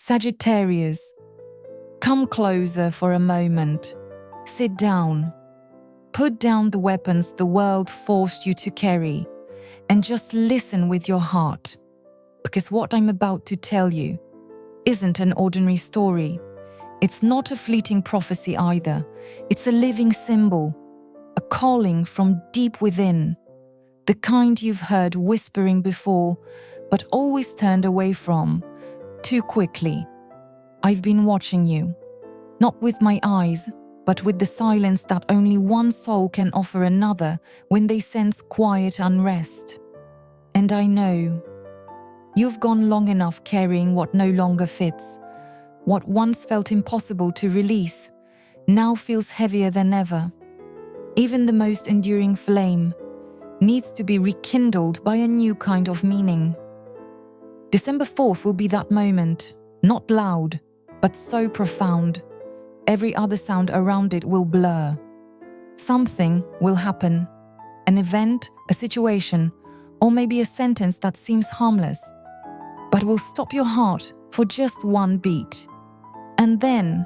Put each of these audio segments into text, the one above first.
Sagittarius, come closer for a moment. Sit down. Put down the weapons the world forced you to carry and just listen with your heart. Because what I'm about to tell you isn't an ordinary story. It's not a fleeting prophecy either. It's a living symbol, a calling from deep within, the kind you've heard whispering before, but always turned away from, too quickly. I've been watching you, not with my eyes, but with the silence that only one soul can offer another when they sense quiet unrest. And I know you've gone long enough carrying what no longer fits. What once felt impossible to release now feels heavier than ever. Even the most enduring flame needs to be rekindled by a new kind of meaning. December 4th will be that moment, not loud, but so profound. Every other sound around it will blur. Something will happen, an event, a situation, or maybe a sentence that seems harmless, but will stop your heart for just one beat. And then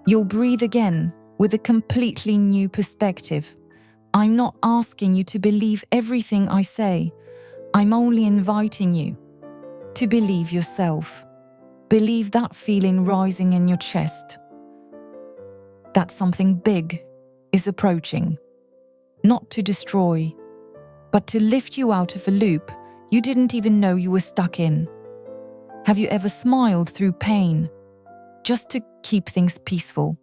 you'll breathe again with a completely new perspective. I'm not asking you to believe everything I say. I'm only inviting you to believe yourself. Believe that feeling rising in your chest, that something big is approaching, not to destroy, but to lift you out of a loop you didn't even know you were stuck in. Have you ever smiled through pain, just to keep things peaceful?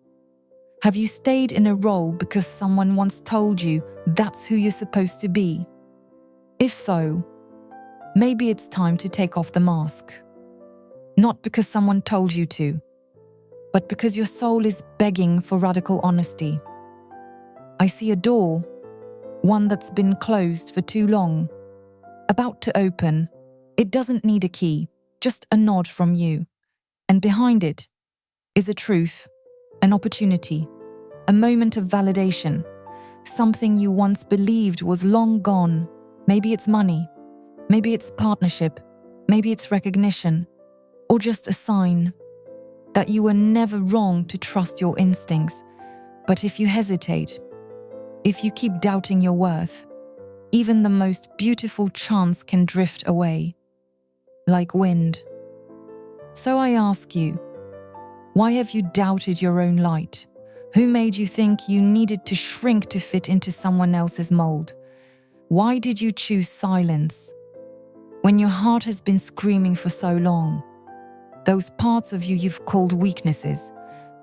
Have you stayed in a role because someone once told you that's who you're supposed to be? If so, maybe it's time to take off the mask. Not because someone told you to, but because your soul is begging for radical honesty. I see a door, one that's been closed for too long, about to open. It doesn't need a key, just a nod from you. And behind it is a truth, an opportunity, a moment of validation, something you once believed was long gone. Maybe it's money, maybe it's partnership, maybe it's recognition, or just a sign that you were never wrong to trust your instincts. But if you hesitate, if you keep doubting your worth, even the most beautiful chance can drift away, like wind. So I ask you, why have you doubted your own light? Who made you think you needed to shrink to fit into someone else's mold? Why did you choose silence when your heart has been screaming for so long? Those parts of you you've called weaknesses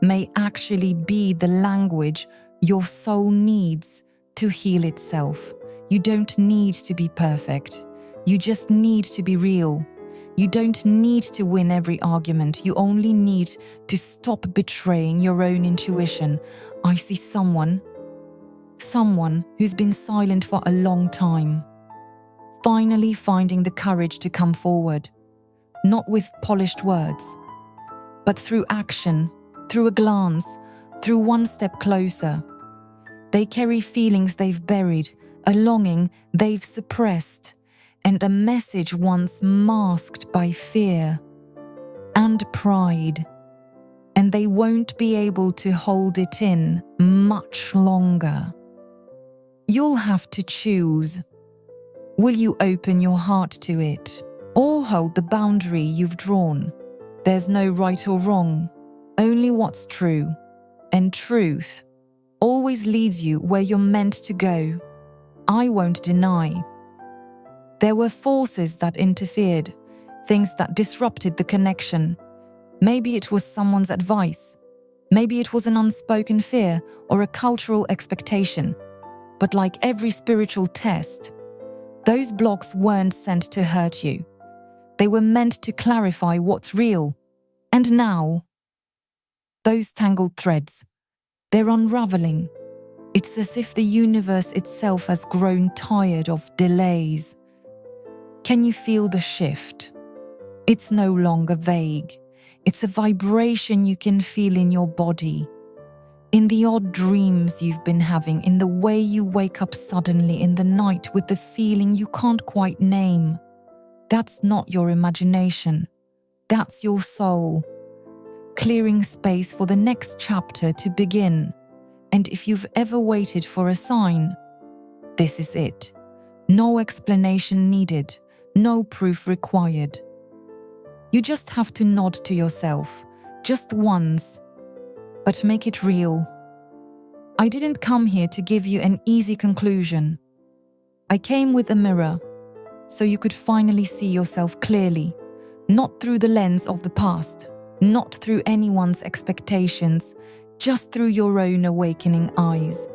may actually be the language your soul needs to heal itself. You don't need to be perfect. You just need to be real. You don't need to win every argument. You only need to stop betraying your own intuition. I see someone who's been silent for a long time, finally finding the courage to come forward, not with polished words, but through action, through a glance, through one step closer. They carry feelings they've buried, a longing they've suppressed, and a message once masked by fear and pride. And they won't be able to hold it in much longer. You'll have to choose. Will you open your heart to it, or hold the boundary you've drawn? There's no right or wrong, only what's true. And truth always leads you where you're meant to go. I won't deny. There were forces that interfered, things that disrupted the connection. Maybe it was someone's advice. Maybe it was an unspoken fear or a cultural expectation. But like every spiritual test, those blocks weren't sent to hurt you. They were meant to clarify what's real. And now, those tangled threads, they're unraveling. It's as if the universe itself has grown tired of delays. Can you feel the shift? It's no longer vague. It's a vibration you can feel in your body, in the odd dreams you've been having, in the way you wake up suddenly in the night with the feeling you can't quite name. That's not your imagination. That's your soul, clearing space for the next chapter to begin. And if you've ever waited for a sign, this is it. No explanation needed, no proof required. You just have to nod to yourself, just once, but make it real. I didn't come here to give you an easy conclusion. I came with a mirror, so you could finally see yourself clearly, not through the lens of the past, not through anyone's expectations, just through your own awakening eyes.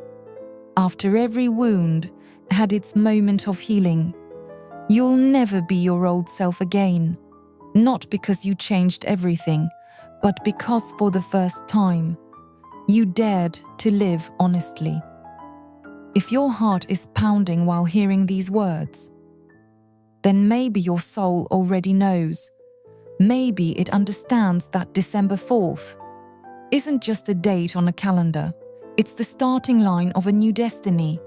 After every wound had its moment of healing, you'll never be your old self again, not because you changed everything, but because for the first time, you dared to live honestly. If your heart is pounding while hearing these words, then maybe your soul already knows. Maybe it understands that December 4th isn't just a date on a calendar. It's the starting line of a new destiny.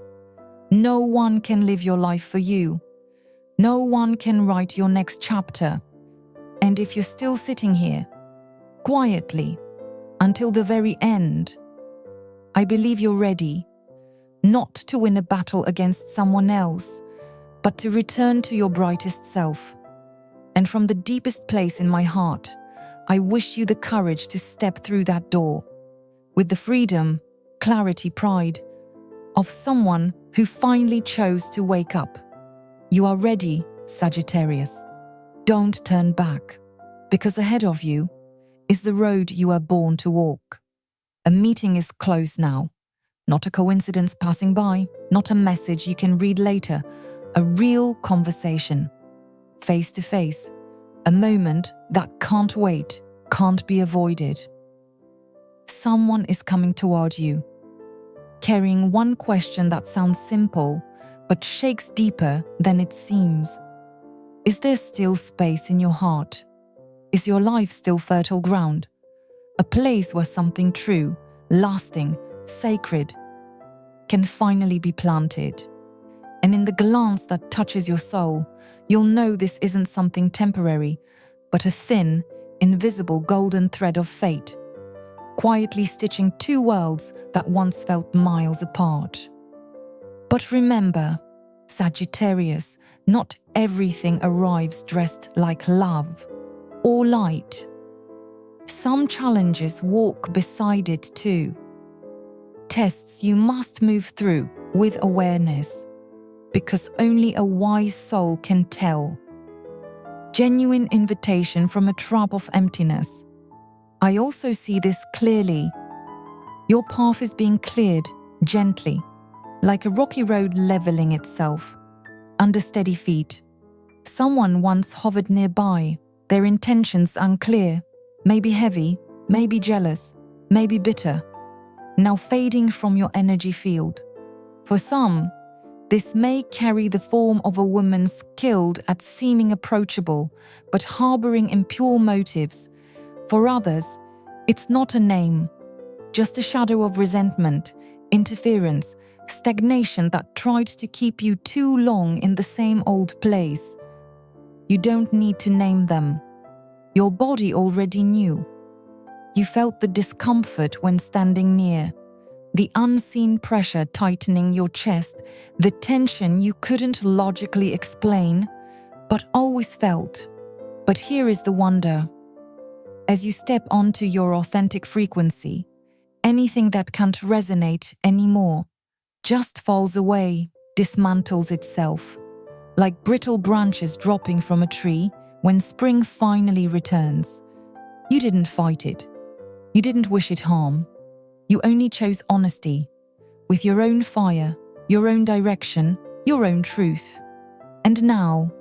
No one can live your life for you. No one can write your next chapter. And if you're still sitting here, quietly, until the very end, I believe you're ready, not to win a battle against someone else, but to return to your brightest self. And from the deepest place in my heart, I wish you the courage to step through that door, with the freedom, clarity, pride of someone who finally chose to wake up. You are ready, Sagittarius. Don't turn back, because ahead of you is the road you are born to walk. A meeting is close now, not a coincidence passing by, not a message you can read later, a real conversation, face to face, a moment that can't wait, can't be avoided. Someone is coming toward you, carrying one question that sounds simple, but shakes deeper than it seems. Is there still space in your heart? Is your life still fertile ground? A place where something true, lasting, sacred can finally be planted. And in the glance that touches your soul, you'll know this isn't something temporary, but a thin, invisible golden thread of fate, quietly stitching two worlds that once felt miles apart. But remember, Sagittarius, not everything arrives dressed like love or light. Some challenges walk beside it too. Tests you must move through with awareness, because only a wise soul can tell. Genuine invitation from a trap of emptiness. I also see this clearly. Your path is being cleared gently, like a rocky road leveling itself, under steady feet. Someone once hovered nearby, their intentions unclear, maybe heavy, maybe jealous, maybe bitter, now fading from your energy field. For some, this may carry the form of a woman skilled at seeming approachable, but harboring impure motives. For others, it's not a name, just a shadow of resentment, interference, stagnation that tried to keep you too long in the same old place. You don't need to name them. Your body already knew. You felt the discomfort when standing near, the unseen pressure tightening your chest, the tension you couldn't logically explain, but always felt. But here is the wonder. As you step onto your authentic frequency, anything that can't resonate anymore just falls away, dismantles itself, like brittle branches dropping from a tree when spring finally returns. You didn't fight it. You didn't wish it harm. You only chose honesty, with your own fire, your own direction, your own truth. And now,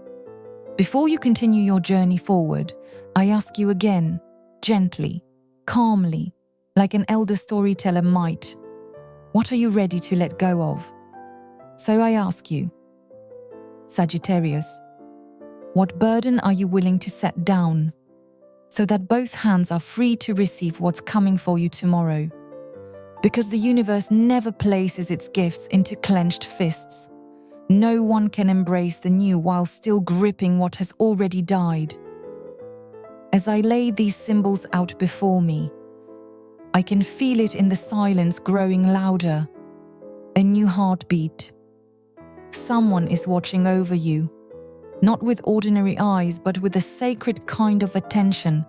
before you continue your journey forward, I ask you again, gently, calmly, like an elder storyteller might, what are you ready to let go of? So I ask you, Sagittarius, what burden are you willing to set down, so that both hands are free to receive what's coming for you tomorrow? Because the universe never places its gifts into clenched fists. No one can embrace the new while still gripping what has already died. As I lay these symbols out before me, I can feel it in the silence growing louder, a new heartbeat. Someone is watching over you, not with ordinary eyes, but with a sacred kind of attention.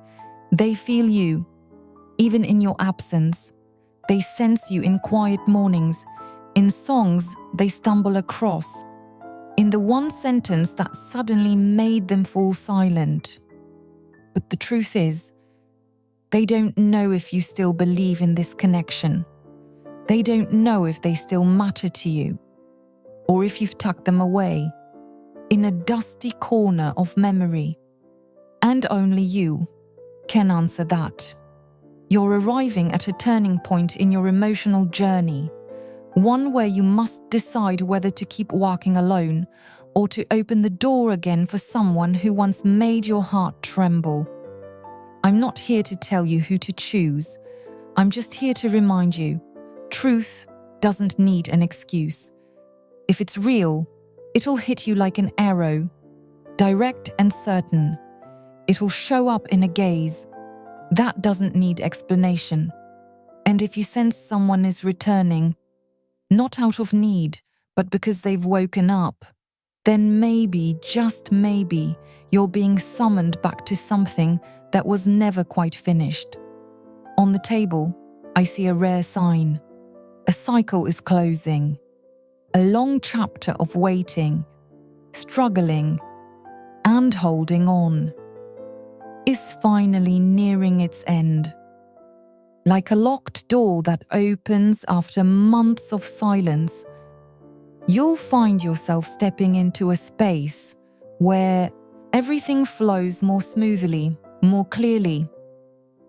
They feel you, even in your absence. They sense you in quiet mornings, in songs they stumble across, in the one sentence that suddenly made them fall silent. But the truth is, they don't know if you still believe in this connection. They don't know if they still matter to you, or if you've tucked them away in a dusty corner of memory. And only you can answer that. You're arriving at a turning point in your emotional journey, one where you must decide whether to keep walking alone or to open the door again for someone who once made your heart tremble. I'm not here to tell you who to choose. I'm just here to remind you, truth doesn't need an excuse. If it's real, it'll hit you like an arrow, direct and certain. It will show up in a gaze. That doesn't need explanation. And if you sense someone is returning, not out of need, but because they've woken up, then maybe, just maybe, you're being summoned back to something that was never quite finished. On the table, I see a rare sign. A cycle is closing. A long chapter of waiting, struggling, and holding on is finally nearing its end. Like a locked door that opens after months of silence, you'll find yourself stepping into a space where everything flows more smoothly, more clearly.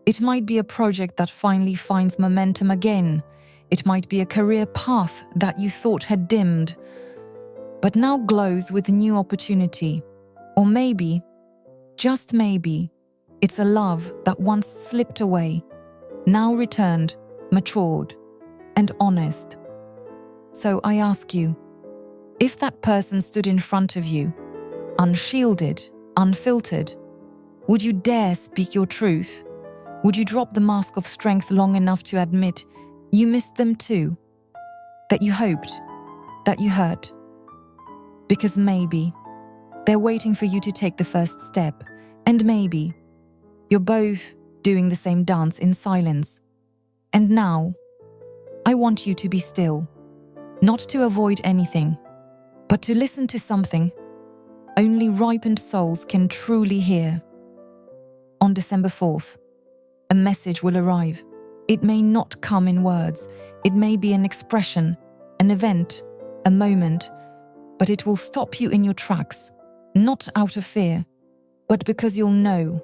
It might be a project that finally finds momentum again. It might be a career path that you thought had dimmed, but now glows with new opportunity. Or maybe, just maybe, it's a love that once slipped away, now returned, matured, and honest. So I ask you, if that person stood in front of you, unshielded, unfiltered, would you dare speak your truth? Would you drop the mask of strength long enough to admit you missed them too? That you hoped, that you hurt? Because maybe they're waiting for you to take the first step, and maybe you're both doing the same dance in silence. And now, I want you to be still, not to avoid anything, but to listen to something only ripened souls can truly hear. On December 4th, a message will arrive. It may not come in words. It may be an expression, an event, a moment, but it will stop you in your tracks, not out of fear, but because you'll know.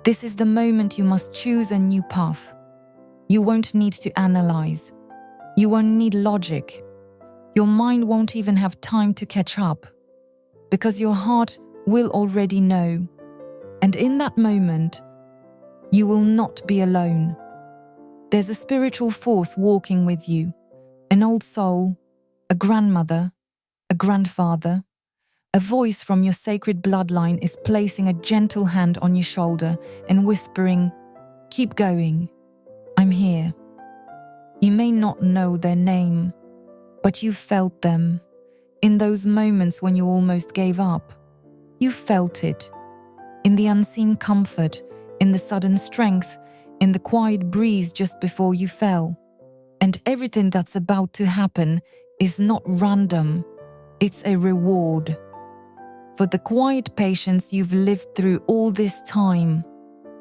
This is the moment you must choose a new path. You won't need to analyze. You won't need logic. Your mind won't even have time to catch up, because your heart will already know. And in that moment, you will not be alone. There's a spiritual force walking with you, an old soul, a grandmother, a grandfather. A voice from your sacred bloodline is placing a gentle hand on your shoulder and whispering, "Keep going. I'm here." You may not know their name, but you felt them. In those moments when you almost gave up, you felt it. In the unseen comfort, in the sudden strength, in the quiet breeze just before you fell. And everything that's about to happen is not random. It's a reward for the quiet patience you've lived through all this time.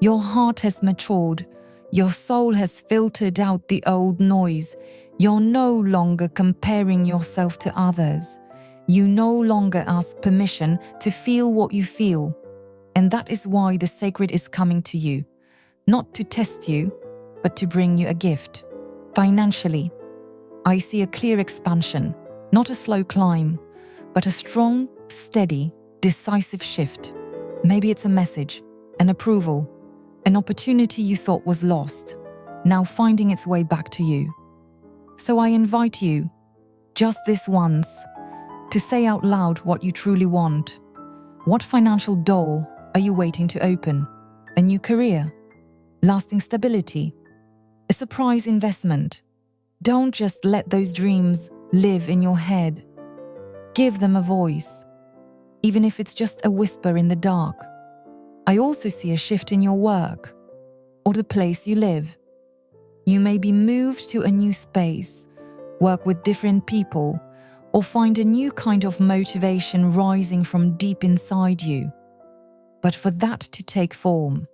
Your heart has matured. Your soul has filtered out the old noise. You're no longer comparing yourself to others. You no longer ask permission to feel what you feel. And that is why the sacred is coming to you, not to test you, but to bring you a gift. Financially, I see a clear expansion, not a slow climb, but a strong, steady, decisive shift. Maybe it's a message, an approval, an opportunity you thought was lost, now finding its way back to you. So I invite you, just this once, to say out loud what you truly want. What financial door are you waiting to open? a new career, lasting stability, a surprise investment. Don't just let those dreams live in your head. Give them a voice, even if it's just a whisper in the dark. I also see a shift in your work or the place you live. You may be moved to a new space, work with different people, or find a new kind of motivation rising from deep inside you. But for that to take form,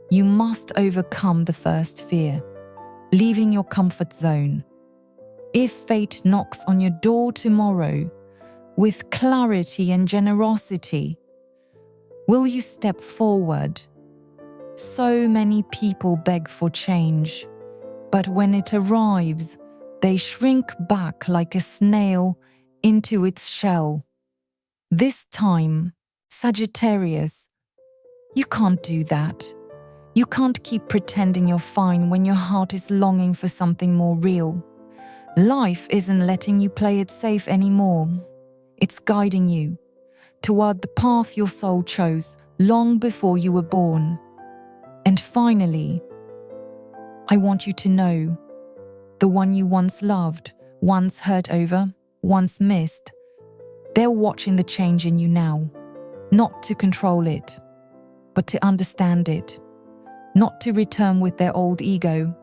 you must overcome the first fear, leaving your comfort zone. If fate knocks on your door tomorrow with clarity and generosity, will you step forward? So many people beg for change, but when it arrives, they shrink back like a snail into its shell. This time, Sagittarius, you can't do that. You can't keep pretending you're fine when your heart is longing for something more real. Life isn't letting you play it safe anymore. It's guiding you toward the path your soul chose long before you were born. And finally, I want you to know, the one you once loved, once hurt over, once missed, they're watching the change in you now, not to control it, but to understand it, not to return with their old ego,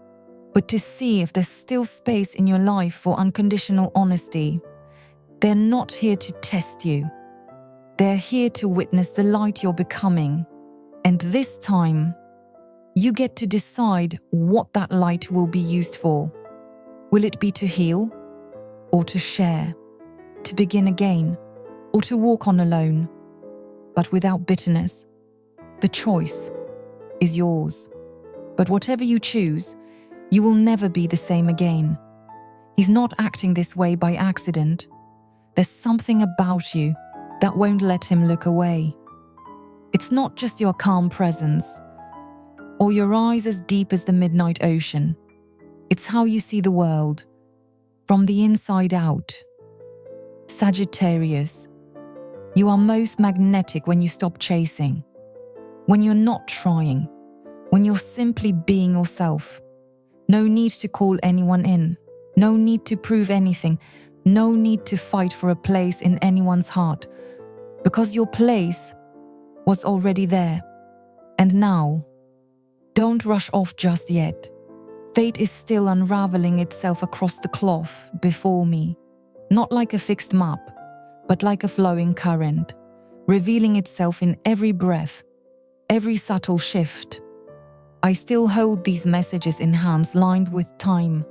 but to see if there's still space in your life for unconditional honesty. They're not here to test you. They're here to witness the light you're becoming. And this time, you get to decide what that light will be used for. Will it be to heal or to share, to begin again or to walk on alone, but without bitterness? The choice is yours. But whatever you choose, you will never be the same again. He's not acting this way by accident. There's something about you that won't let him look away. It's not just your calm presence or your eyes as deep as the midnight ocean. It's how you see the world, from the inside out. Sagittarius, you are most magnetic when you stop chasing, when you're not trying, when you're simply being yourself. No need to call anyone in, no need to prove anything, no need to fight for a place in anyone's heart, because your place was already there. And now, don't rush off just yet. Fate is still unraveling itself across the cloth before me, not like a fixed map, but like a flowing current, revealing itself in every breath, every subtle shift. I still hold these messages in hands lined with time,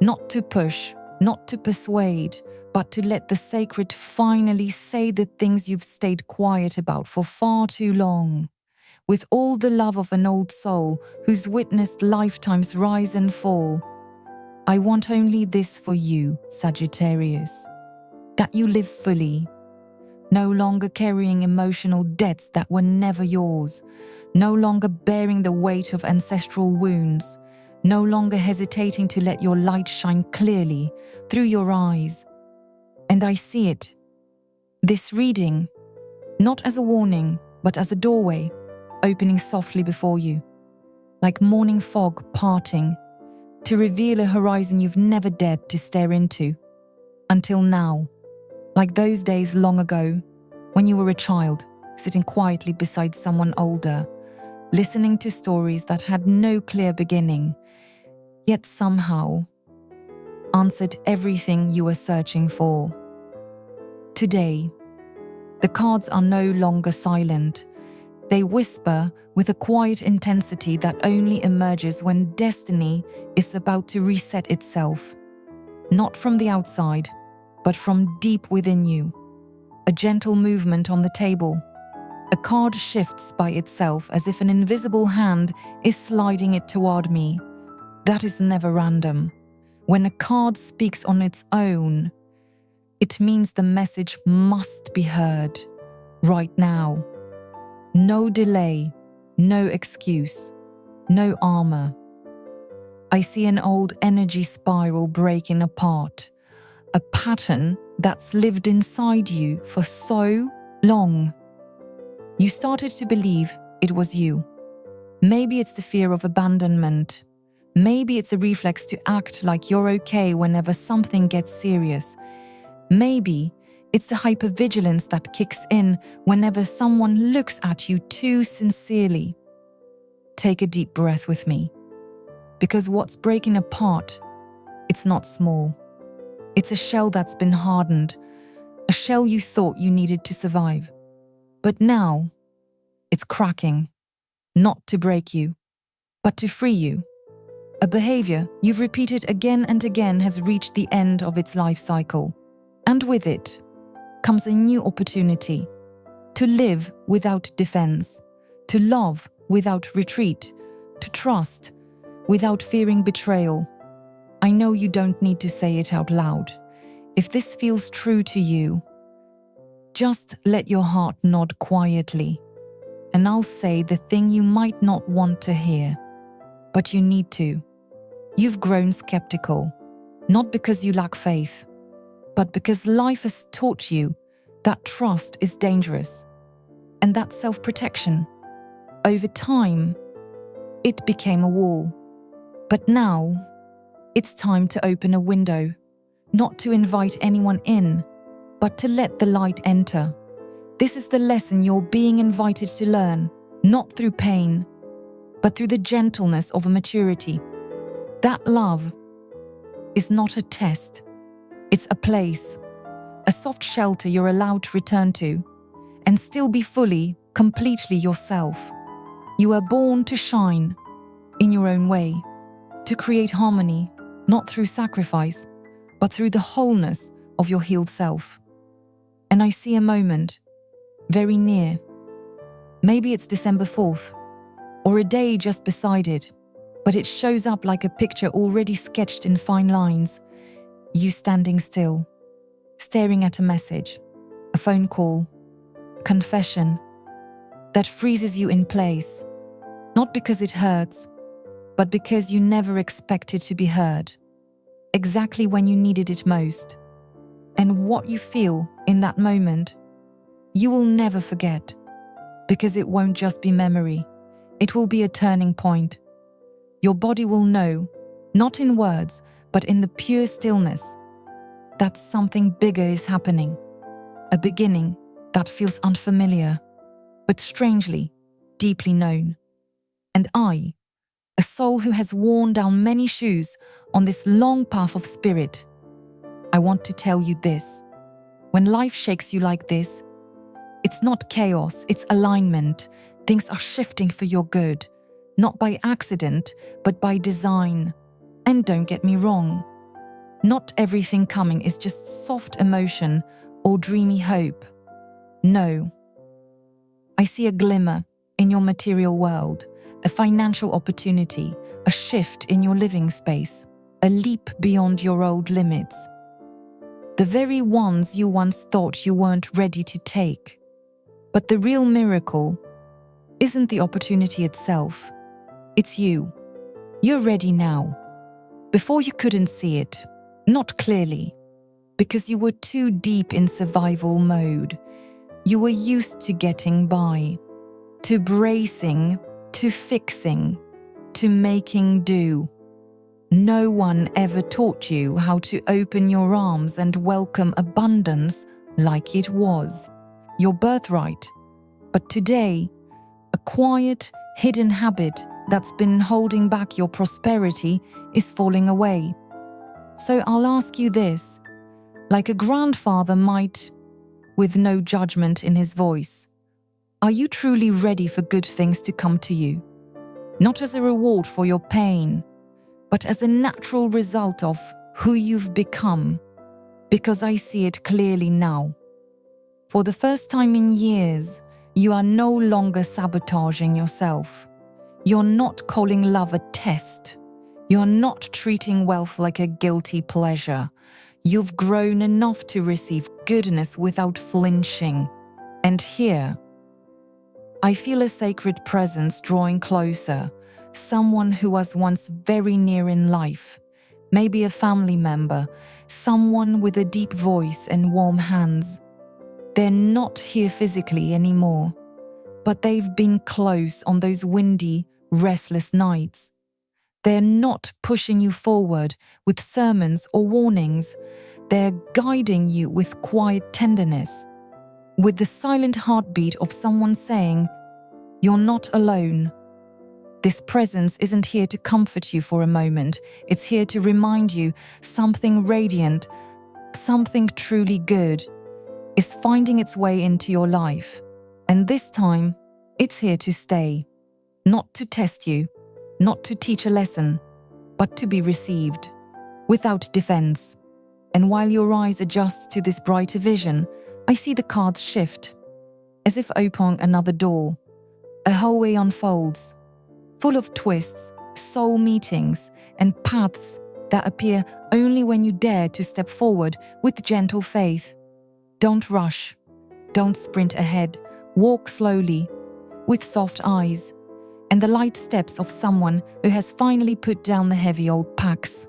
not to push, not to persuade, but to let the sacred finally say the things you've stayed quiet about for far too long. With all the love of an old soul who's witnessed lifetimes rise and fall, I want only this for you, Sagittarius, that you live fully, no longer carrying emotional debts that were never yours, no longer bearing the weight of ancestral wounds, no longer hesitating to let your light shine clearly through your eyes. And I see it, this reading, not as a warning, but as a doorway, opening softly before you, like morning fog parting, to reveal a horizon you've never dared to stare into, until now, like those days long ago, when you were a child, sitting quietly beside someone older, listening to stories that had no clear beginning, yet somehow answered everything you were searching for. Today, the cards are no longer silent. They whisper with a quiet intensity that only emerges when destiny is about to reset itself. Not from the outside, but from deep within you. A gentle movement on the table. A card shifts by itself as if an invisible hand is sliding it toward me. That is never random. When a card speaks on its own, it means the message must be heard right now. No delay, no excuse, no armor. I see an old energy spiral breaking apart, a pattern that's lived inside you for so long. You started to believe it was you, Maybe it's the fear of abandonment. Maybe it's a reflex to act like you're okay whenever something gets serious. Maybe it's the hypervigilance that kicks in whenever someone looks at you too sincerely. Take a deep breath with me. Because what's breaking apart, it's not small. It's a shell that's been hardened, a shell you thought you needed to survive. But now, it's cracking, not to break you, but to free you. A behavior you've repeated again and again has reached the end of its life cycle. And with it comes a new opportunity to live without defense, to love without retreat, to trust without fearing betrayal. I know you don't need to say it out loud. If this feels true to you, just let your heart nod quietly, and I'll say the thing you might not want to hear, but you need to. You've grown skeptical, not because you lack faith, but because life has taught you that trust is dangerous, and that self-protection, over time, it became a wall. But now, it's time to open a window, not to invite anyone in, but to let the light enter. This is the lesson you're being invited to learn, not through pain, but through the gentleness of a maturity. That love is not a test, it's a place, a soft shelter you're allowed to return to, and still be fully, completely yourself. You are born to shine in your own way, to create harmony, not through sacrifice, but through the wholeness of your healed self. And I see a moment, very near. Maybe it's December 4th, or a day just beside it, but it shows up like a picture already sketched in fine lines. You standing still, staring at a message, a phone call, a confession that freezes you in place, not because it hurts, but because you never expected to be heard, exactly when you needed it most. And what you feel in that moment, you will never forget, because it won't just be memory, it will be a turning point. Your body will know, not in words, but in the pure stillness, that something bigger is happening, a beginning that feels unfamiliar, but strangely, deeply known. And I, a soul who has worn down many shoes on this long path of spirit, I want to tell you this. When life shakes you like this, it's not chaos, it's alignment. Things are shifting for your good, not by accident, but by design. And don't get me wrong, not everything coming is just soft emotion or dreamy hope. No. I see a glimmer in your material world, a financial opportunity, a shift in your living space, a leap beyond your old limits. The very ones you once thought you weren't ready to take. But the real miracle isn't the opportunity itself. It's you. You're ready now. Before you couldn't see it, not clearly, because you were too deep in survival mode. You were used to getting by, to bracing, to fixing, to making do. No one ever taught you how to open your arms and welcome abundance like it was your birthright. But today, a quiet, hidden habit that's been holding back your prosperity is falling away. So I'll ask you this, like a grandfather might, with no judgment in his voice. Are you truly ready for good things to come to you? Not as a reward for your pain, but as a natural result of who you've become, because I see it clearly now. For the first time in years, you are no longer sabotaging yourself. You're not calling love a test. You're not treating wealth like a guilty pleasure. You've grown enough to receive goodness without flinching. And here, I feel a sacred presence drawing closer, someone who was once very near in life, maybe a family member, someone with a deep voice and warm hands. They're not here physically anymore, but they've been close on those windy, restless nights. They're not pushing you forward with sermons or warnings. They're guiding you with quiet tenderness, with the silent heartbeat of someone saying, "You're not alone." This presence isn't here to comfort you for a moment. It's here to remind you something radiant, something truly good, is finding its way into your life. And this time, it's here to stay. Not to test you, not to teach a lesson, but to be received, without defense. And while your eyes adjust to this brighter vision, I see the cards shift, as if opening another door. A hallway unfolds, full of twists, soul meetings, and paths that appear only when you dare to step forward with gentle faith. Don't rush, don't sprint ahead, walk slowly, with soft eyes, and the light steps of someone who has finally put down the heavy old packs.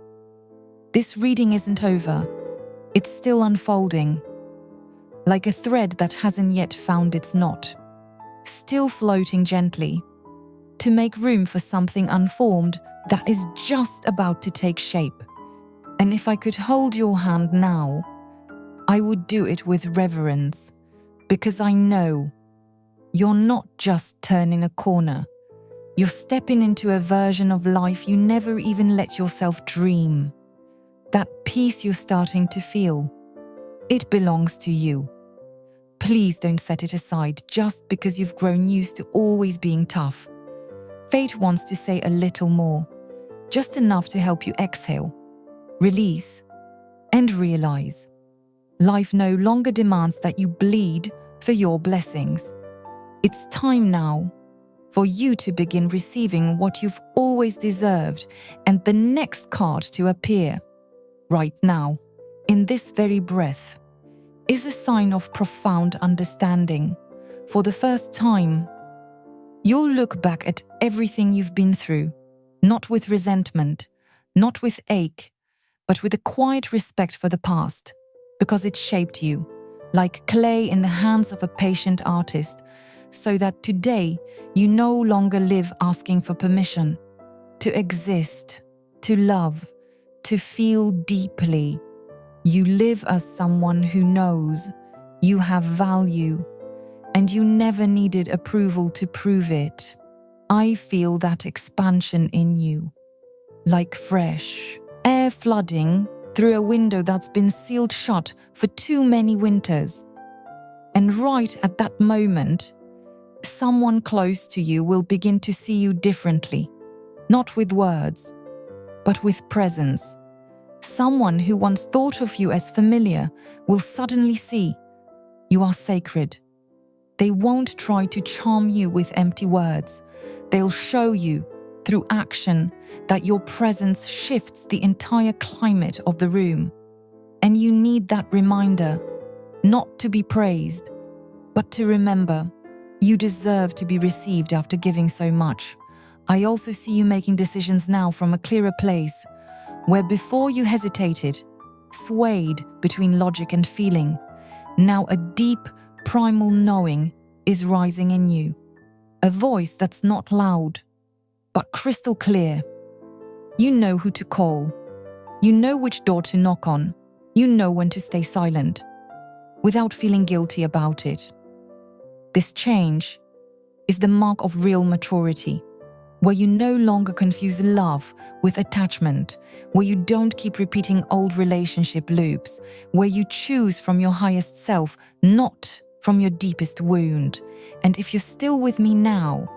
This reading isn't over. It's still unfolding, like a thread that hasn't yet found its knot, still floating gently, to make room for something unformed that is just about to take shape. And if I could hold your hand now, I would do it with reverence, because I know you're not just turning a corner. You're stepping into a version of life you never even let yourself dream. That peace you're starting to feel, it belongs to you. Please don't set it aside just because you've grown used to always being tough. Fate wants to say a little more, just enough to help you exhale, release, and realize life no longer demands that you bleed for your blessings. It's time now for you to begin receiving what you've always deserved, and the next card to appear, right now, in this very breath, is a sign of profound understanding. For the first time, you'll look back at everything you've been through, not with resentment, not with ache, but with a quiet respect for the past, because it shaped you, like clay in the hands of a patient artist, so that today you no longer live asking for permission to exist, to love, to feel deeply. You live as someone who knows you have value, and you never needed approval to prove it. I feel that expansion in you, like fresh air flooding through a window that's been sealed shut for too many winters. And right at that moment, someone close to you will begin to see you differently, not with words, but with presence. Someone who once thought of you as familiar will suddenly see you are sacred. They won't try to charm you with empty words. They'll show you through action that your presence shifts the entire climate of the room. And you need that reminder, not to be praised, but to remember you deserve to be received after giving so much. I also see you making decisions now from a clearer place, where before you hesitated, swayed between logic and feeling. Now a deep, primal knowing is rising in you. A voice that's not loud, but crystal clear. You know who to call. You know which door to knock on. You know when to stay silent, without feeling guilty about it. This change is the mark of real maturity, where you no longer confuse love with attachment, where you don't keep repeating old relationship loops, where you choose from your highest self, not from your deepest wound. And if you're still with me now,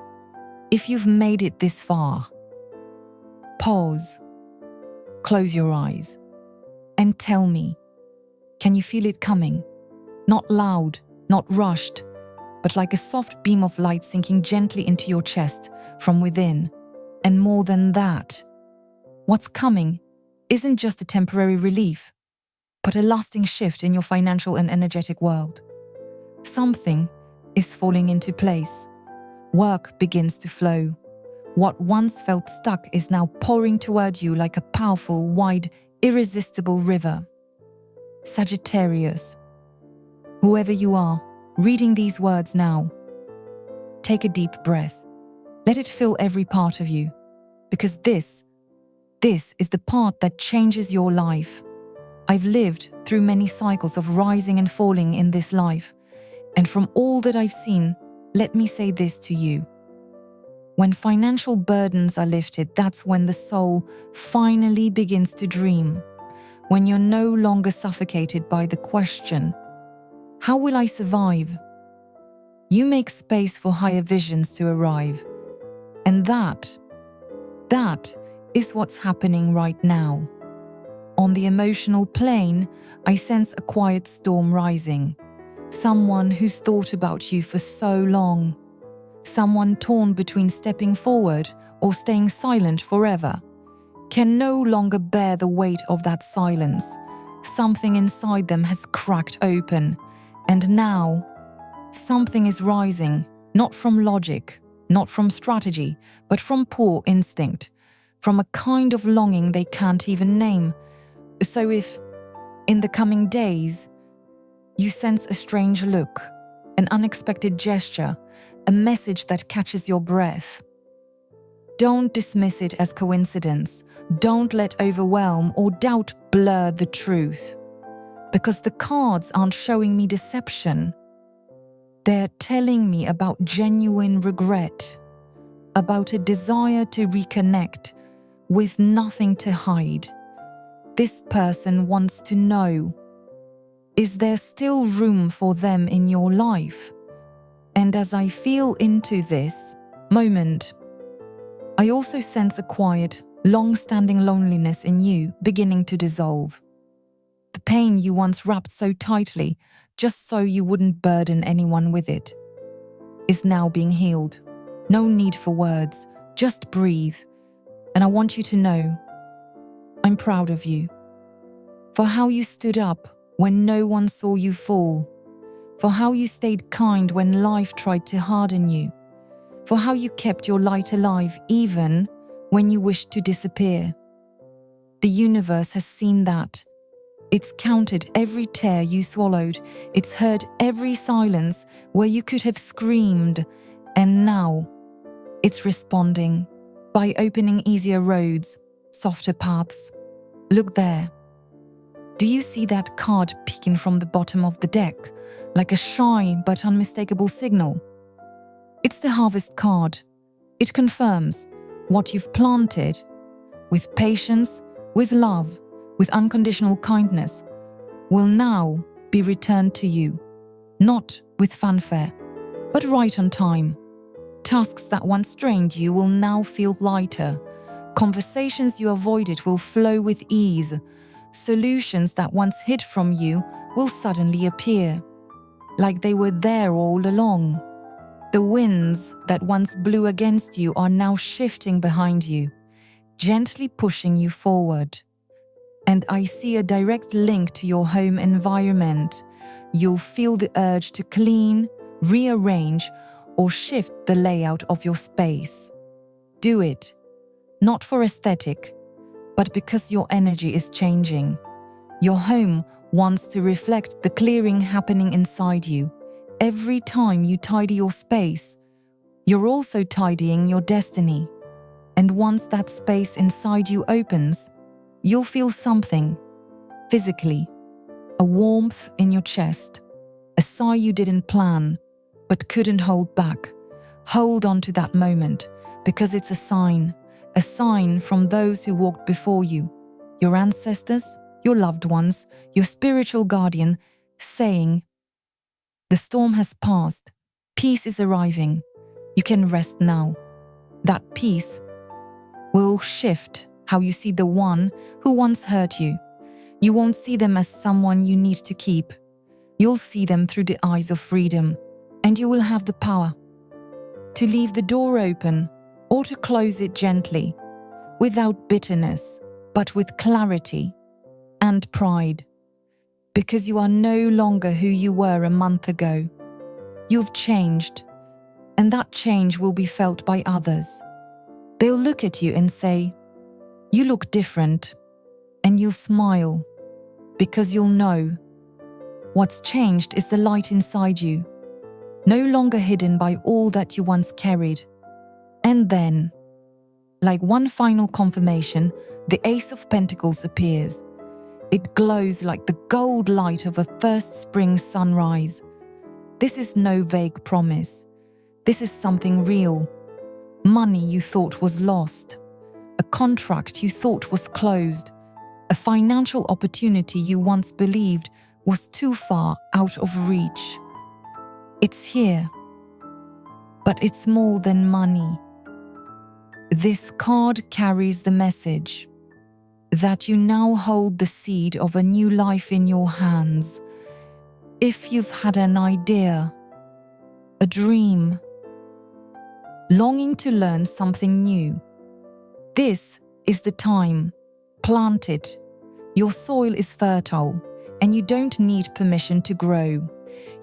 if you've made it this far, pause, close your eyes, and tell me, can you feel it coming? Not loud, not rushed, but like a soft beam of light sinking gently into your chest from within. And more than that, what's coming isn't just a temporary relief, but a lasting shift in your financial and energetic world. Something is falling into place. Work begins to flow. What once felt stuck is now pouring toward you like a powerful, wide, irresistible river. Sagittarius, whoever you are, reading these words now, take a deep breath. Let it fill every part of you, because this is the part that changes your life. I've lived through many cycles of rising and falling in this life, and from all that I've seen, let me say this to you. When financial burdens are lifted, that's when the soul finally begins to dream. When you're no longer suffocated by the question, how will I survive? You make space for higher visions to arrive. And that is what's happening right now. On the emotional plane, I sense a quiet storm rising. Someone who's thought about you for so long. Someone torn between stepping forward or staying silent forever. Can no longer bear the weight of that silence. Something inside them has cracked open. And now, something is rising, not from logic, not from strategy, but from pure instinct, from a kind of longing they can't even name. So if, in the coming days, you sense a strange look, an unexpected gesture, a message that catches your breath, don't dismiss it as coincidence. Don't let overwhelm or doubt blur the truth. Because the cards aren't showing me deception. They're telling me about genuine regret, about a desire to reconnect with nothing to hide. This person wants to know, is there still room for them in your life? And as I feel into this moment, I also sense a quiet, long-standing loneliness in you beginning to dissolve. The pain you once wrapped so tightly, just so you wouldn't burden anyone with it, is now being healed. No need for words, just breathe. And I want you to know, I'm proud of you. For how you stood up when no one saw you fall. For how you stayed kind when life tried to harden you. For how you kept your light alive even when you wished to disappear. The universe has seen that. It's counted every tear you swallowed. It's heard every silence where you could have screamed. And now, it's responding by opening easier roads, softer paths. Look there. Do you see that card peeking from the bottom of the deck, like a shy but unmistakable signal? It's the harvest card. It confirms what you've planted, with patience, with love, with unconditional kindness, will now be returned to you, not with fanfare, but right on time. Tasks that once strained you will now feel lighter. Conversations you avoided will flow with ease. Solutions that once hid from you will suddenly appear, like they were there all along. The winds that once blew against you are now shifting behind you, gently pushing you forward. And I see a direct link to your home environment. You'll feel the urge to clean, rearrange, or shift the layout of your space. Do it, not for aesthetic, but because your energy is changing. Your home wants to reflect the clearing happening inside you. Every time you tidy your space, you're also tidying your destiny. And once that space inside you opens, you'll feel something, physically, a warmth in your chest, a sigh you didn't plan, but couldn't hold back. Hold on to that moment, because it's a sign from those who walked before you, your ancestors, your loved ones, your spiritual guardian, saying, the storm has passed, peace is arriving, you can rest now. That peace will shift how you see the one who once hurt you. You won't see them as someone you need to keep. You'll see them through the eyes of freedom, and you will have the power to leave the door open or to close it gently, without bitterness, but with clarity and pride. Because you are no longer who you were a month ago. You've changed, and that change will be felt by others. They'll look at you and say, you look different, and you'll smile, because you'll know what's changed is the light inside you, no longer hidden by all that you once carried. And then, like one final confirmation, the Ace of Pentacles appears. It glows like the gold light of a first spring sunrise. This is no vague promise. This is something real. Money you thought was lost. A contract you thought was closed. A financial opportunity you once believed was too far out of reach. It's here. But it's more than money. This card carries the message that you now hold the seed of a new life in your hands. If you've had an idea, a dream, longing to learn something new, this is the time. Plant it. Your soil is fertile, and you don't need permission to grow.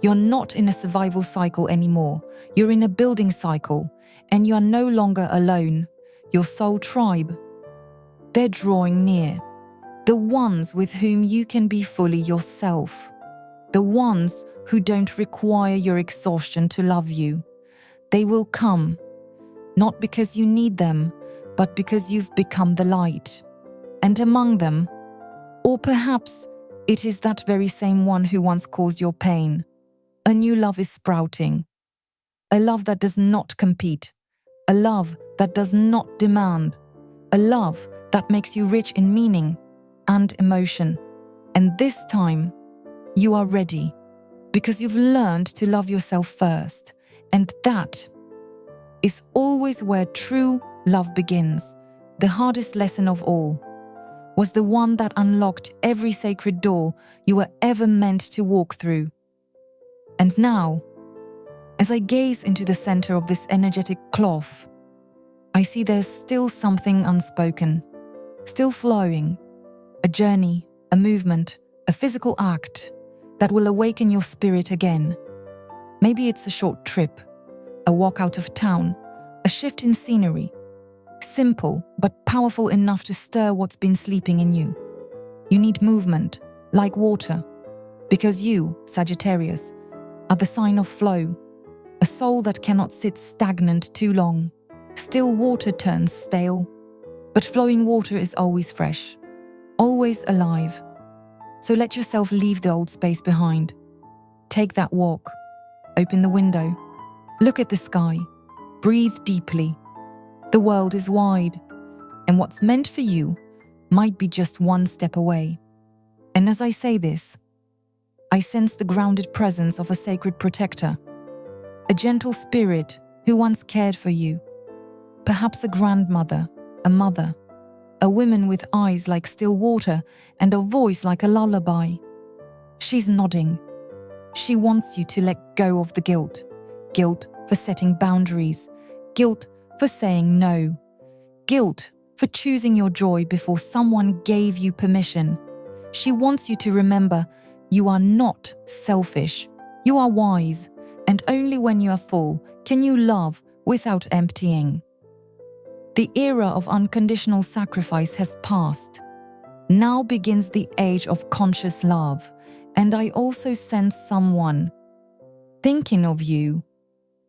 You're not in a survival cycle anymore. You're in a building cycle, and you are no longer alone. Your soul tribe, they're drawing near. The ones with whom you can be fully yourself. The ones who don't require your exhaustion to love you. They will come, not because you need them, but because you've become the light. And among them, or perhaps it is that very same one who once caused your pain, a new love is sprouting. A love that does not compete. A love that does not demand. A love that makes you rich in meaning and emotion. And this time, you are ready because you've learned to love yourself first. And that is always where true love begins. The hardest lesson of all was the one that unlocked every sacred door you were ever meant to walk through. And now, as I gaze into the center of this energetic cloth, I see there's still something unspoken, still flowing, a journey, a movement, a physical act that will awaken your spirit again. Maybe it's a short trip, a walk out of town, a shift in scenery, simple but powerful enough to stir what's been sleeping in you. You need movement, like water, because you, Sagittarius, are the sign of flow, a soul that cannot sit stagnant too long. Still water turns stale, but flowing water is always fresh, always alive. So let yourself leave the old space behind. Take that walk, open the window, look at the sky, breathe deeply. The world is wide, and what's meant for you might be just one step away. And as I say this, I sense the grounded presence of a sacred protector, a gentle spirit who once cared for you. Perhaps a grandmother, a mother, a woman with eyes like still water and a voice like a lullaby. She's nodding. She wants you to let go of the guilt. Guilt for setting boundaries. Guilt for saying no. Guilt for choosing your joy before someone gave you permission. She wants you to remember you are not selfish. You are wise, and only when you are full can you love without emptying. The era of unconditional sacrifice has passed. Now begins the age of conscious love, and I also sense someone thinking of you,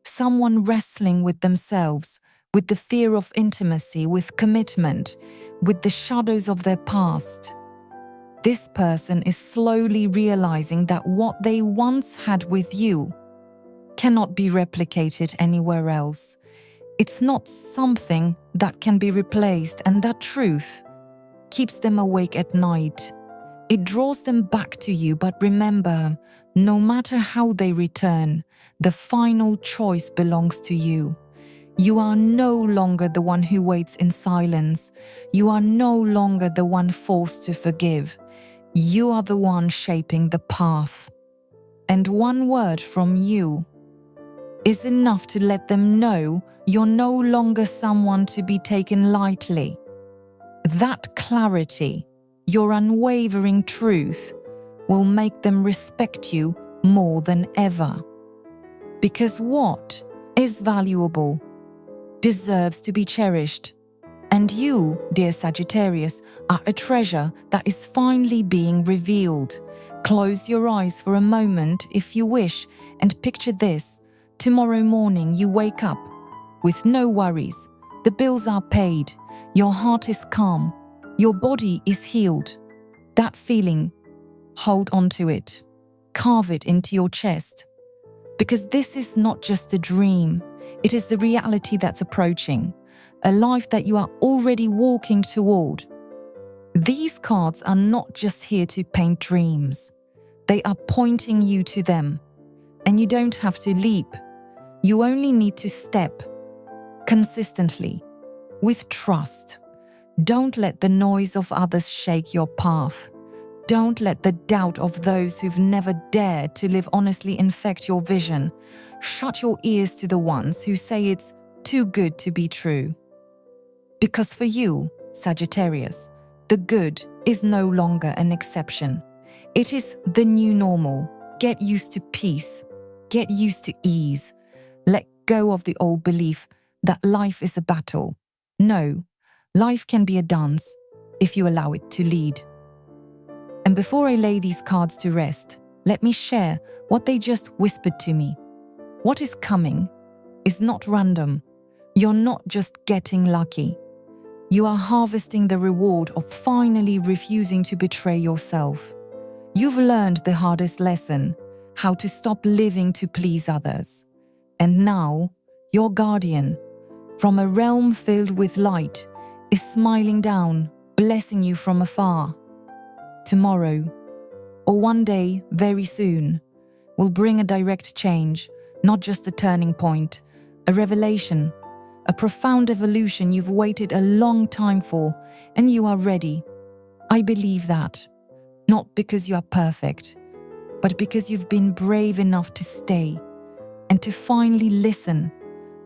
someone wrestling with themselves, with the fear of intimacy, with commitment, with the shadows of their past. This person is slowly realizing that what they once had with you cannot be replicated anywhere else. It's not something that can be replaced, and that truth keeps them awake at night. It draws them back to you, but remember, no matter how they return, the final choice belongs to you. You are no longer the one who waits in silence. You are no longer the one forced to forgive. You are the one shaping the path. And one word from you is enough to let them know you're no longer someone to be taken lightly. That clarity, your unwavering truth, will make them respect you more than ever. Because what is valuable deserves to be cherished. And you, dear Sagittarius, are a treasure that is finally being revealed. Close your eyes for a moment if you wish, and picture this. Tomorrow morning you wake up. with no worries. The bills are paid. Your heart is calm. Your body is healed. That feeling, hold on to it. Carve it into your chest. Because this is not just a dream. It is the reality that's approaching. A life that you are already walking toward. These cards are not just here to paint dreams. They are pointing you to them. And you don't have to leap. You only need to step. Consistently. With trust. Don't let the noise of others shake your path. Don't let the doubt of those who've never dared to live honestly infect your vision. Shut your ears to the ones who say it's too good to be true. Because for you, Sagittarius, the good is no longer an exception. It is the new normal. Get used to peace. Get used to ease. Let go of the old belief that life is a battle. No, life can be a dance if you allow it to lead. And before I lay these cards to rest, let me share what they just whispered to me. What is coming is not random. You're not just getting lucky. You are harvesting the reward of finally refusing to betray yourself. You've learned the hardest lesson, how to stop living to please others. And now, your guardian, from a realm filled with light, is smiling down, blessing you from afar. Tomorrow, or one day very soon, will bring a direct change, not just a turning point, a revelation, a profound evolution you've waited a long time for, and you are ready. I believe that, not because you are perfect, but because you've been brave enough to stay and to finally listen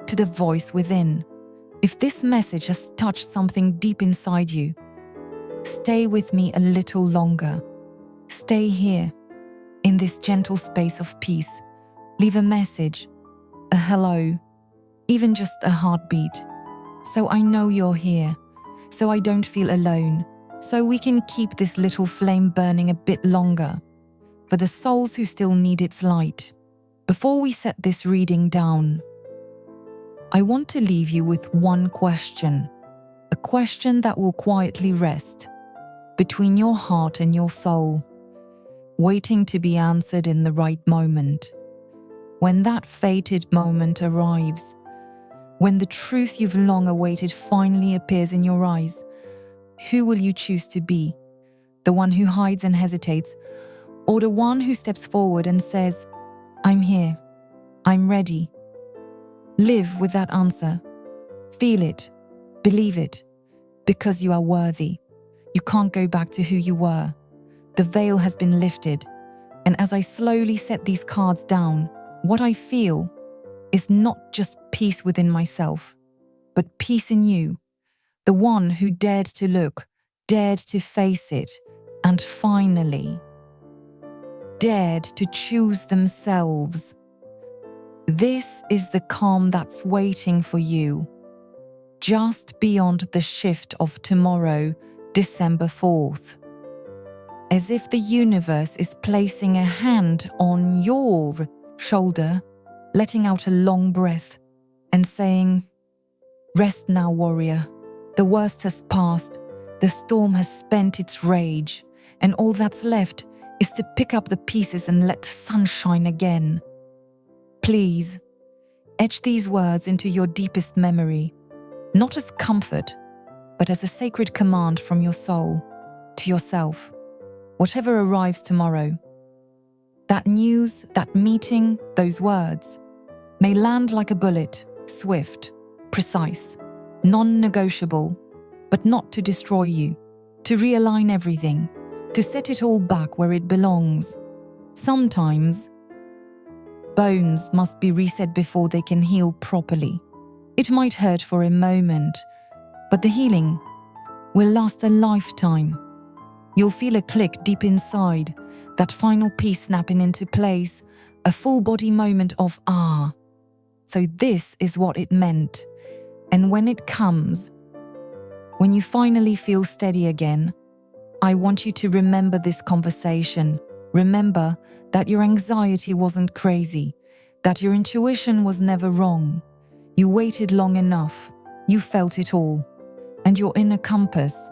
to the voice within. If this message has touched something deep inside you, stay with me a little longer. Stay here, in this gentle space of peace. Leave a message, a hello, even just a heartbeat. So I know you're here, so I don't feel alone, so we can keep this little flame burning a bit longer, for the souls who still need its light. Before we set this reading down, I want to leave you with one question, a question that will quietly rest between your heart and your soul, waiting to be answered in the right moment. When that fated moment arrives, when the truth you've long awaited finally appears in your eyes, who will you choose to be? The one who hides and hesitates, or the one who steps forward and says, I'm here, I'm ready? Live with that answer. Feel it, believe it, because you are worthy. You can't go back to who you were. The veil has been lifted, and as I slowly set these cards down, what I feel is not just peace within myself, but peace in you, the one who dared to look, dared to face it, and finally dared to choose themselves. This is the calm that's waiting for you, just beyond the shift of tomorrow, December 4th. As if the universe is placing a hand on your shoulder, letting out a long breath and saying, rest now, warrior. The worst has passed. The storm has spent its rage, and all that's left is to pick up the pieces and let sunshine again. Please, etch these words into your deepest memory, not as comfort, but as a sacred command from your soul to yourself. Whatever arrives tomorrow, that news, that meeting, those words, may land like a bullet, swift, precise, non-negotiable, but not to destroy you, to realign everything, to set it all back where it belongs. Sometimes, bones must be reset before they can heal properly. It might hurt for a moment, but the healing will last a lifetime. You'll feel a click deep inside, that final piece snapping into place, a full-body moment of ah. So this is what it meant. And when it comes, when you finally feel steady again, I want you to remember this conversation. Remember that your anxiety wasn't crazy, that your intuition was never wrong. You waited long enough. You felt it all. And your inner compass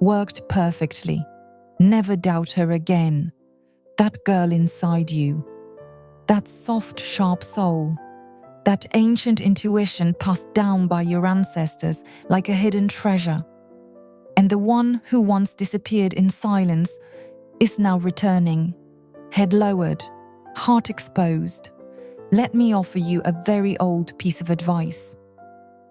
worked perfectly. Never doubt her again. That girl inside you. That soft, sharp soul. That ancient intuition passed down by your ancestors like a hidden treasure. And the one who once disappeared in silence is now returning. Head lowered, heart exposed. Let me offer you a very old piece of advice.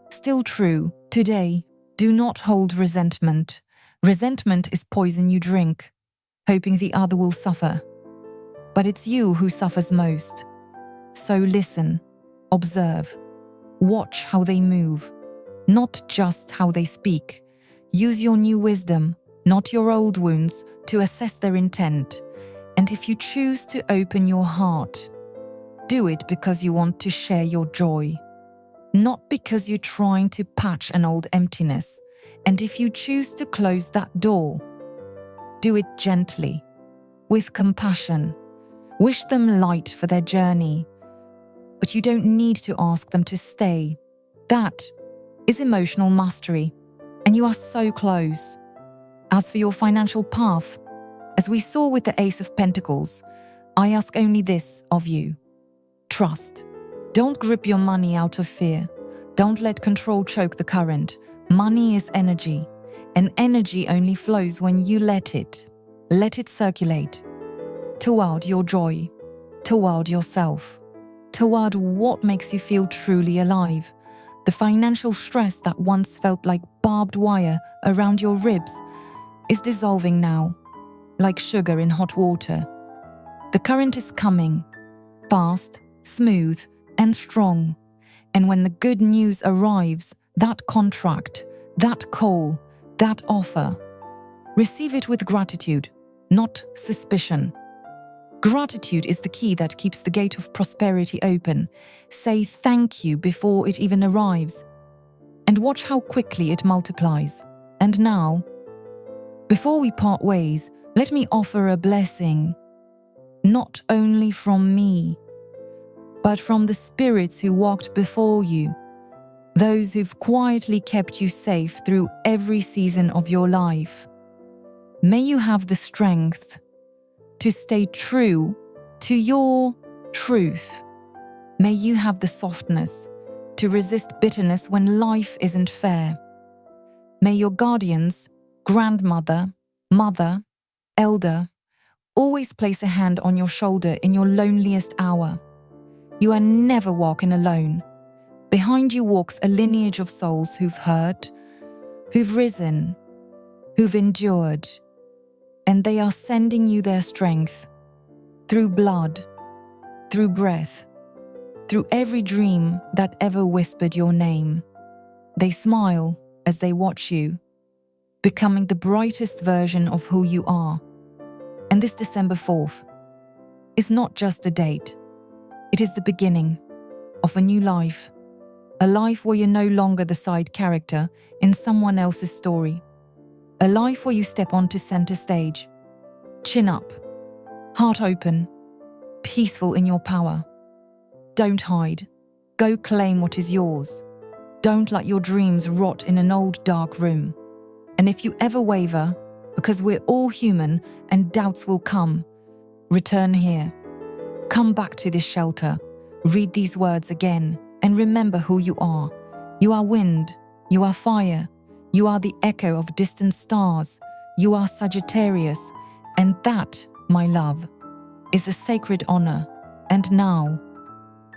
Still true, today, do not hold resentment. Resentment is poison you drink, hoping the other will suffer. But it's you who suffers most. So listen, observe, watch how they move, not just how they speak. Use your new wisdom, not your old wounds, to assess their intent. And if you choose to open your heart, do it because you want to share your joy, not because you're trying to patch an old emptiness. And if you choose to close that door, do it gently, with compassion. Wish them light for their journey, but you don't need to ask them to stay. That is emotional mastery, and you are so close. As for your financial path, as we saw with the Ace of Pentacles, I ask only this of you. Trust. Don't grip your money out of fear. Don't let control choke the current. Money is energy, and energy only flows when you let it. Let it circulate toward your joy, toward yourself, toward what makes you feel truly alive. The financial stress that once felt like barbed wire around your ribs is dissolving now, like sugar in hot water. The current is coming, fast, smooth, and strong. And when the good news arrives, that contract, that call, that offer, receive it with gratitude, not suspicion. Gratitude is the key that keeps the gate of prosperity open. Say thank you before it even arrives, and watch how quickly it multiplies. And now, before we part ways, let me offer a blessing, not only from me, but from the spirits who walked before you, those who've quietly kept you safe through every season of your life. May you have the strength to stay true to your truth. May you have the softness to resist bitterness when life isn't fair. May your guardians, grandmother, mother, elder, always place a hand on your shoulder in your loneliest hour. You are never walking alone. Behind you walks a lineage of souls who've hurt, who've risen, who've endured, and they are sending you their strength through blood, through breath, through every dream that ever whispered your name. They smile as they watch you, becoming the brightest version of who you are. And this December 4th is not just a date. It is the beginning of a new life, a life where you're no longer the side character in someone else's story, a life where you step onto center stage, chin up, heart open, peaceful in your power. Don't hide. Go claim what is yours. Don't let your dreams rot in an old dark room. And if you ever waver, because we're all human and doubts will come, return here. Come back to this shelter. Read these words again and remember who you are. You are wind. You are fire. You are the echo of distant stars. You are Sagittarius. And that, my love, is a sacred honor. And now,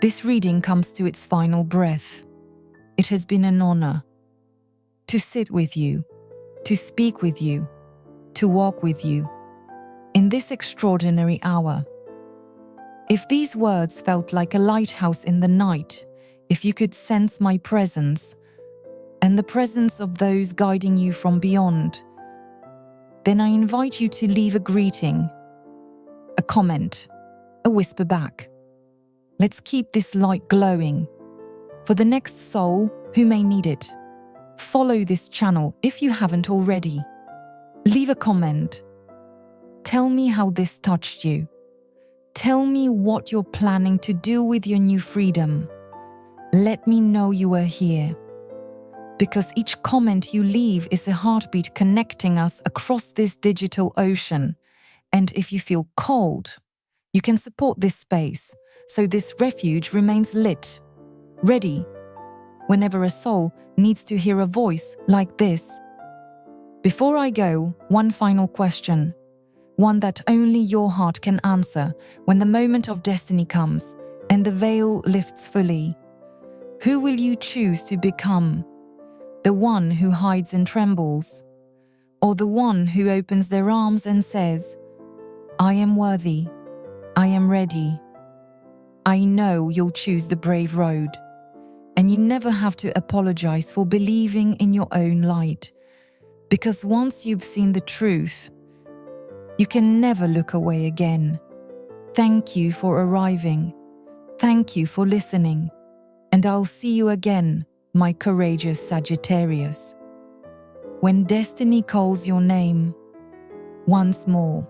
this reading comes to its final breath. It has been an honor to sit with you, to speak with you, to walk with you in this extraordinary hour. If these words felt like a lighthouse in the night, if you could sense my presence and the presence of those guiding you from beyond, then I invite you to leave a greeting, a comment, a whisper back. Let's keep this light glowing for the next soul who may need it. Follow this channel if you haven't already. Leave a comment. Tell me how this touched you. Tell me what you're planning to do with your new freedom. Let me know you are here. Because each comment you leave is a heartbeat connecting us across this digital ocean. And if you feel cold, you can support this space so this refuge remains lit, ready, whenever a soul needs to hear a voice like this. Before I go, one final question, one that only your heart can answer when the moment of destiny comes and the veil lifts fully. Who will you choose to become? The one who hides and trembles, or the one who opens their arms and says, I am worthy, I am ready. I know you'll choose the brave road, and you never have to apologize for believing in your own light, because once you've seen the truth, you can never look away again. Thank you for arriving. Thank you for listening. And I'll see you again, my courageous Sagittarius. When destiny calls your name, once more.